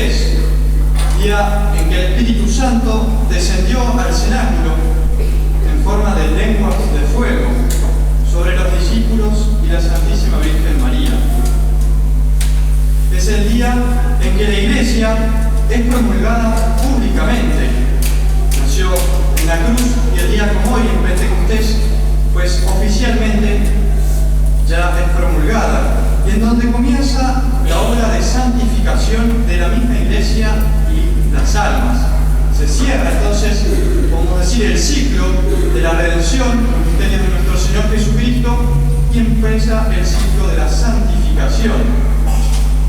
Pentecostés, día en que el Espíritu Santo descendió al cenáculo en forma de lenguas de fuego sobre los discípulos y la Santísima Virgen María. Es el día en que la Iglesia es promulgada públicamente. Nació en la cruz y el día como hoy en Pentecostés, pues oficialmente ya es promulgada, y en donde comienza la obra de santificación de la misma Iglesia y las almas. Se cierra entonces, podemos decir, el ciclo de la redención, el misterio de nuestro Señor Jesucristo, y empieza el ciclo de la santificación.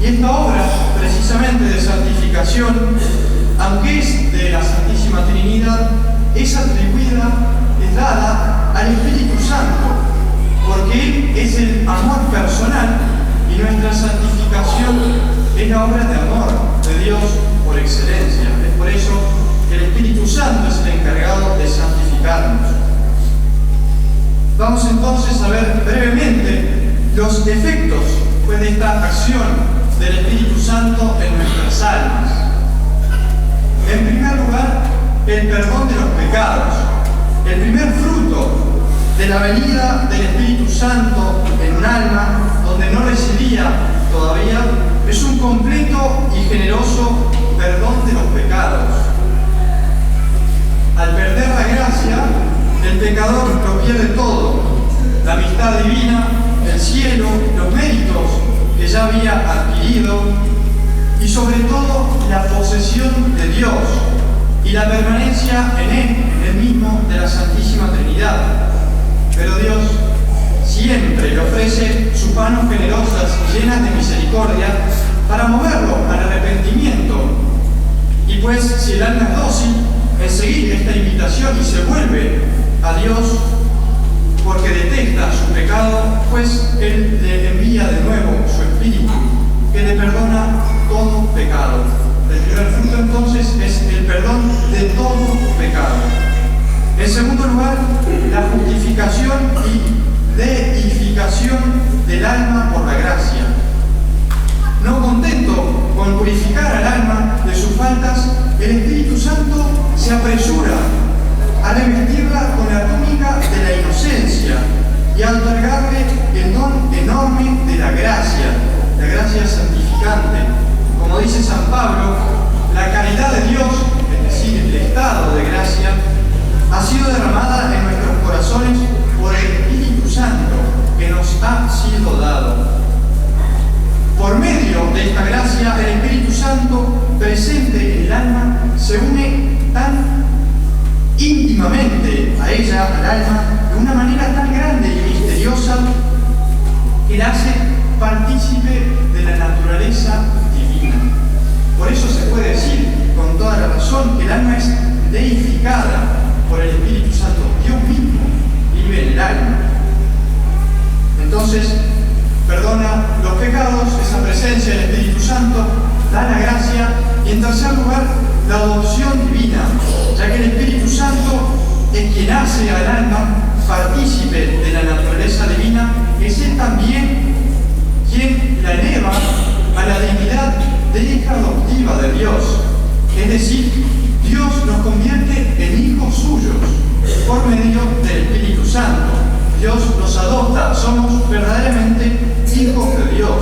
Y esta obra, precisamente de santificación, aunque es de la Santísima Trinidad, es atribuida, es dada al Espíritu Santo, porque Él es el amor personal y nuestra santificación es la obra de amor de Dios por excelencia. Es por eso que el Espíritu Santo es el encargado de santificarnos. Vamos entonces a ver brevemente los efectos de esta acción del Espíritu Santo en nuestras almas. En primer lugar, el perdón de los pecados. El primer fruto de la venida del Espíritu Santo en un alma donde no residía todavía es un completo y generoso perdón de los pecados. Al perder la gracia, el pecador lo pierde todo: la amistad divina, el cielo, los méritos que ya había adquirido y sobre todo la posesión de Dios y la permanencia en Él mismo de la Santísima Trinidad. Pero Dios siempre le ofrece sus manos generosas y llenas de misericordia para moverlo al arrepentimiento. Y pues si el alma es dócil en seguir esta invitación y se vuelve a Dios porque detesta su pecado, pues Él le envía de nuevo su Espíritu, que le perdona todo pecado. El primer fruto entonces es el perdón de todo pecado. En segundo lugar, la justificación y deificación del alma por la gracia. No contento con purificar al alma de sus faltas, el Espíritu Santo se apresura a revestirla con la túnica de la inocencia y a otorgarle el don enorme de la gracia santificante. Como dice San Pablo, la caridad de Dios, es decir, el estado de gracia, ha sido derramada en nuestros corazones por el Espíritu Santo que nos ha sido dado. Por medio de esta gracia, el Espíritu Santo presente en el alma se une tan íntimamente a ella, al alma, de una manera tan grande y misteriosa que la hace partícipe de la naturaleza divina. Por eso se puede decir con toda la razón que el alma es deificada por el Espíritu Santo. Dios mismo vive en el alma. Entonces, perdona los pecados, esa presencia del Espíritu Santo, da la gracia, y en tercer lugar, la adopción divina, ya que el Espíritu Santo es quien hace al alma partícipe de la naturaleza divina, es Él también quien la eleva a la dignidad de hija adoptiva de Dios. Es decir, Dios nos convierte en hijos suyos por medio del Espíritu Santo. Dios nos adopta, somos verdaderamente hijos de Dios.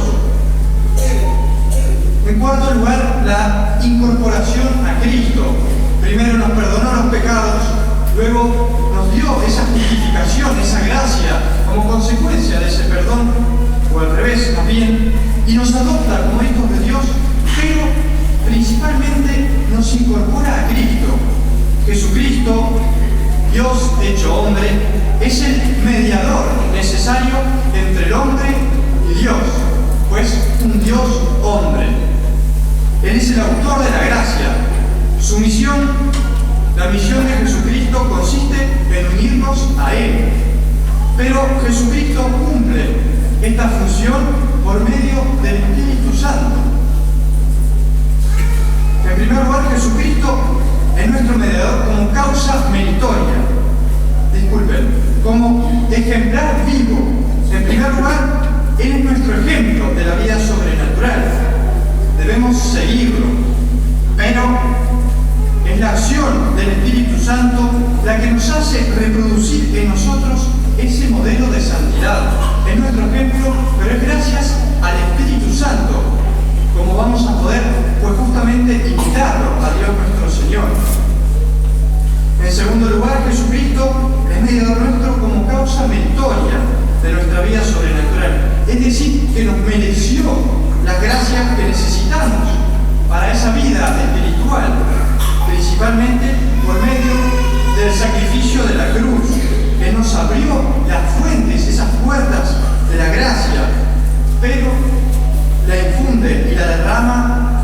En cuarto lugar, la incorporación a Cristo. Primero nos perdonó los pecados, luego nos dio esa justificación, esa gracia como consecuencia de ese perdón, o al revés, más bien, y nos adopta como hijos de Dios, pero principalmente nos incorpora a Cristo. Jesucristo, Dios hecho hombre, es el mediador necesario entre el hombre y Dios, pues un Dios hombre. Él es el autor de la gracia. Su misión, la misión de Jesucristo, consiste en unirnos a Él. Pero Jesucristo cumple esta función por medio del Espíritu Santo. En primer lugar, Jesucristo es nuestro mediador como causa meritoria. Como ejemplar vivo. En primer lugar, Él es nuestro ejemplo de la vida sobrenatural. Debemos seguirlo. pero es la acción del Espíritu Santo la que nos hace reproducir en nosotros ese modelo de santidad. Es nuestro ejemplo, pero es gracias al Espíritu Santo como vamos a poder, pues justamente, imitarlo a Dios nuestro Señor. En segundo lugar, Jesucristo es mediador nuestro como causa meritoria de nuestra vida sobrenatural. Es decir, que nos mereció las gracias que necesitamos para esa vida espiritual, principalmente por medio del sacrificio de la cruz, que nos abrió las fuentes, esas puertas de la gracia, pero la infunde y la derrama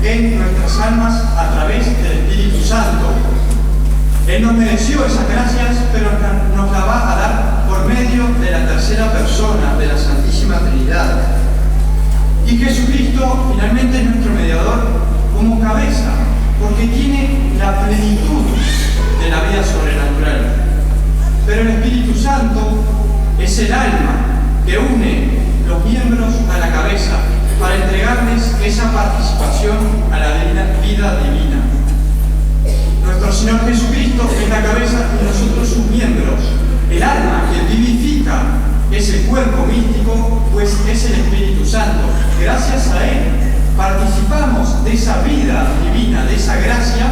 en nuestras almas a través del Espíritu Santo. Él nos mereció esas gracias, pero nos la va a dar por medio de la tercera persona de la Santísima Trinidad. Y Jesucristo finalmente es nuestro mediador como cabeza, porque tiene la plenitud de la vida sobrenatural. Pero el Espíritu Santo es el alma que une los miembros a la cabeza para entregarles esa participación a la vida divina. Nuestro Señor Jesucristo es la cabeza y nosotros sus miembros. El alma que vivifica ese cuerpo místico, pues es el Espíritu Santo. Gracias a Él participamos de esa vida divina, de esa gracia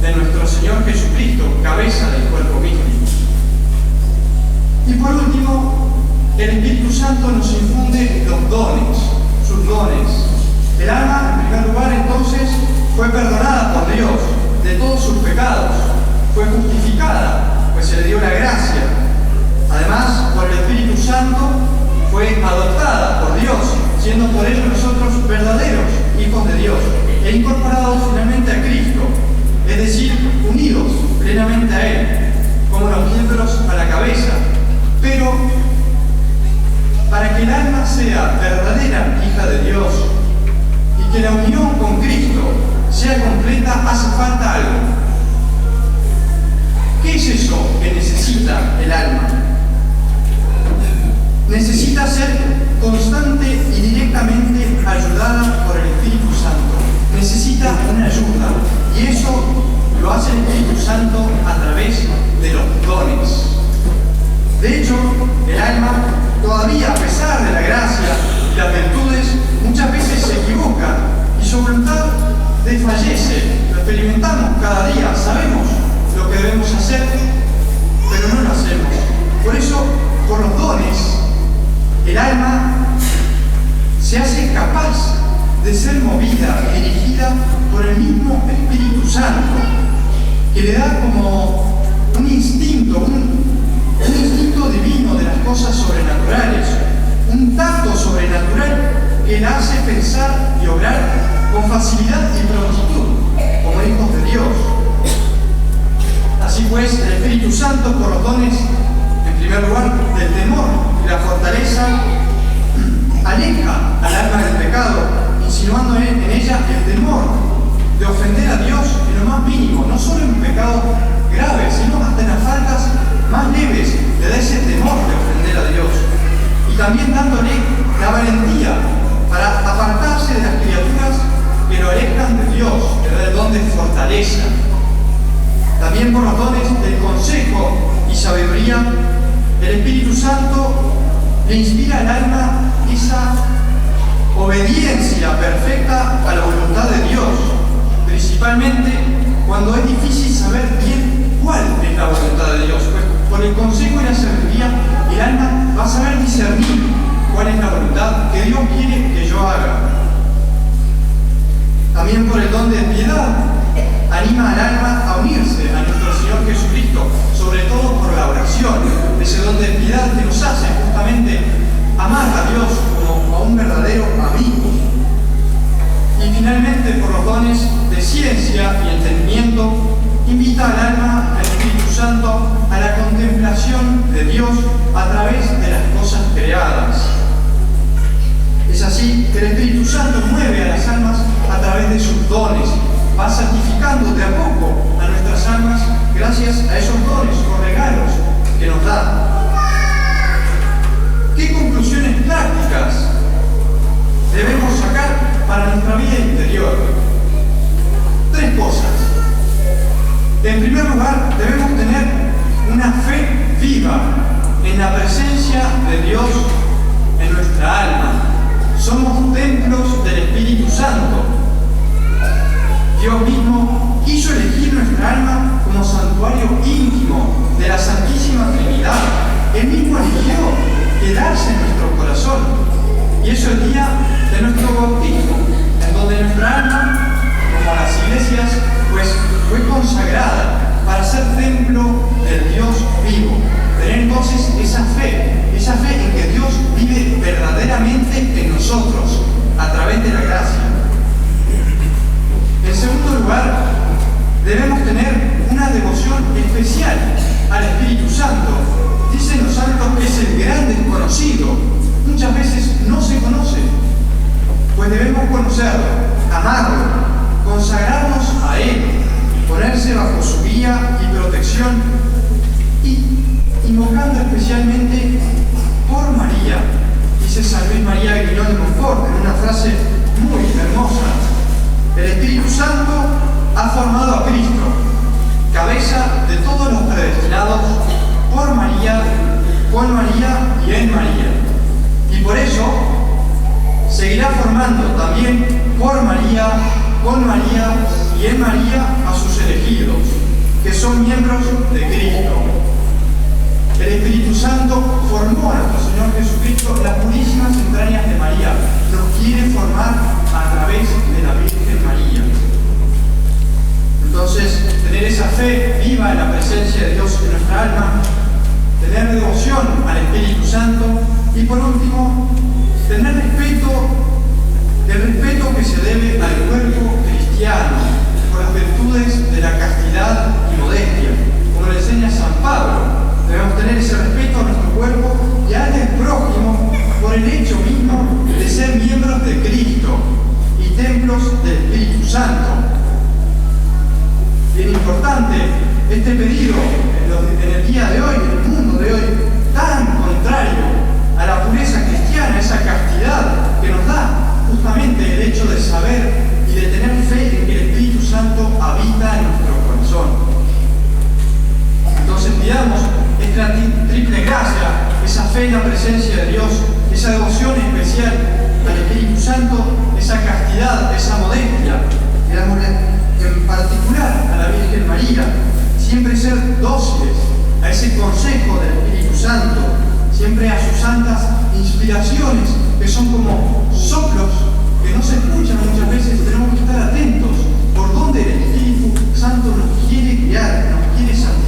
de nuestro Señor Jesucristo, cabeza del cuerpo místico. Y por último, el Espíritu Santo nos infunde los dones, sus dones. El alma, en primer lugar, entonces, fue perdonada por Dios de todos sus pecados, fue justificada, pues se le dio la gracia. Además, por el Espíritu Santo, fue adoptada por Dios, siendo por ello nosotros verdaderos hijos de Dios, e incorporados finalmente a Cristo, es decir, unidos plenamente a Él, como los miembros a la cabeza. Pero para que el alma sea verdadera hija de Dios y que la unión con Cristo sea completa, hace falta algo. ¿Qué es eso que necesita el alma? Necesita ser constante y directamente ayudada por el Espíritu Santo. Necesita una ayuda, y eso lo hace el Espíritu Santo a través de los dones. De hecho, el alma, todavía a pesar de la gracia y las virtudes, muchas veces se equivoca y su voluntad desfallece. Lo experimentamos cada día, sabemos lo que debemos hacer, pero no lo hacemos. Por eso, por los dones, el alma se hace capaz de ser movida y dirigida por el mismo Espíritu Santo, que le da como un instinto, un instinto divino de las cosas sobrenaturales, un tacto sobrenatural que la hace pensar y obrar con facilidad y prontitud, como hijos de Dios. Así pues, el Espíritu Santo, por los dones, en primer lugar, del temor y la fortaleza, aleja al alma del pecado, insinuando en ella el temor de ofender a Dios en lo más mínimo, no solo en un pecado grave, sino hasta en las faltas más leves, le da ese temor de ofender a Dios. Y también dándole la valentía para apartarse de las criaturas que lo alejan de Dios, que da el don de fortaleza. También por los dones del consejo y sabiduría, el Espíritu Santo le inspira al alma esa obediencia perfecta a la voluntad de Dios, principalmente cuando es difícil saber bien cuál es la voluntad de Dios. Pues por el consejo y la sabiduría, el alma va a saber discernir cuál es la voluntad que Dios quiere que yo haga. También por el don de piedad, anima al alma a unirse a nuestro Señor Jesucristo, sobre todo por la oración, ese don de piedad que nos hace justamente amar a Dios como a un verdadero amigo. Y finalmente, por los dones de ciencia y entendimiento, invita al alma, al Espíritu Santo, a la contemplación de Dios a través de las cosas creadas. Es así que el Espíritu Santo mueve a las almas a través de sus dones, va santificando de a poco a nuestras almas gracias a esos dones o regalos que nos da. ¿Qué conclusiones prácticas debemos sacar para nuestra vida interior? Dios mismo quiso elegir nuestra alma como santuario íntimo de la Santísima Trinidad. Él mismo eligió quedarse en nuestro corazón. Y eso el día de nuestro bautismo, en donde nuestra alma, como las iglesias, pues fue consagrada para ser templo del Dios vivo. Tener entonces esa fe en que Dios vive verdaderamente en nosotros, a través de la gracia. En segundo lugar, debemos tener una devoción especial al Espíritu Santo. Dicen los santos que es el gran desconocido. Muchas veces no se conoce. Pues debemos conocerlo, amarlo, consagrarnos a Él, ponerse bajo su guía y protección, y invocando especialmente por María. Dice San Luis María Grignon de Montfort en una frase muy hermosa: el Espíritu Santo ha formado a Cristo, cabeza de todos los predestinados, por María, con María y en María. Y por eso seguirá formando también por María, con María y en María a sus elegidos, que son miembros de Cristo. El Espíritu Santo formó a nuestro Señor Jesucristo en las purísimas entrañas de María. Nos quiere formar a través de la Virgen María. Entonces, tener esa fe viva en la presencia de Dios en nuestra alma, tener devoción al Espíritu Santo y, por último, tener el respeto que se debe al cuerpo cristiano por las virtudes de la castidad y modestia, como le enseña San Pablo. Debemos tener ese respeto a nuestro cuerpo y al del prójimo por el hecho mismo de ser miembros de Cristo y templos del Espíritu Santo. Bien importante este pedido en el día de hoy, en el mundo de hoy, tan contrario a la pureza cristiana, esa castidad que nos da justamente el hecho de saber y de tener fe en que el Espíritu Santo habita en nuestro corazón. Entonces pidamos esta triple gracia, esa fe en la presencia de Dios, esa devoción especial al Espíritu Santo, esa castidad, esa modestia, en particular a la Virgen María, siempre ser dóciles a ese consejo del Espíritu Santo, siempre a sus santas inspiraciones, que son como soplos que no se escuchan muchas veces. Tenemos que estar atentos por dónde el Espíritu Santo nos quiere guiar, nos quiere santificar.